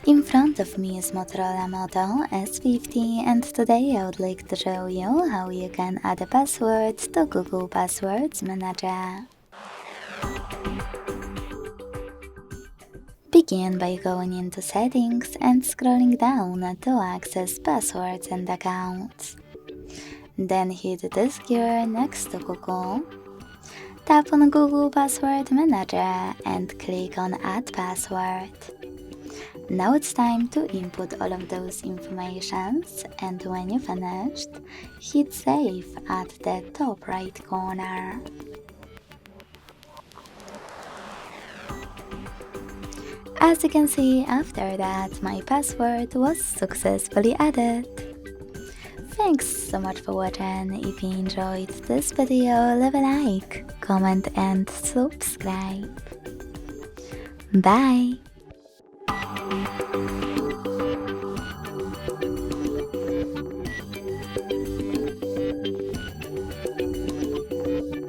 In front of me is Motorola Moto S50, and today I would like to show you how you can add a password to Google Passwords Manager. Begin by going into Settings and scrolling down to access Passwords and Accounts. Then hit this gear next to Google. Tap on Google Password Manager and click on Add Password. Now it's time to input all of those informations, and when you finished, hit Save at the top right corner. As you can see, after that, my password was successfully added. Thanks so much for watching. If you enjoyed this video, leave a like, comment and subscribe. Bye!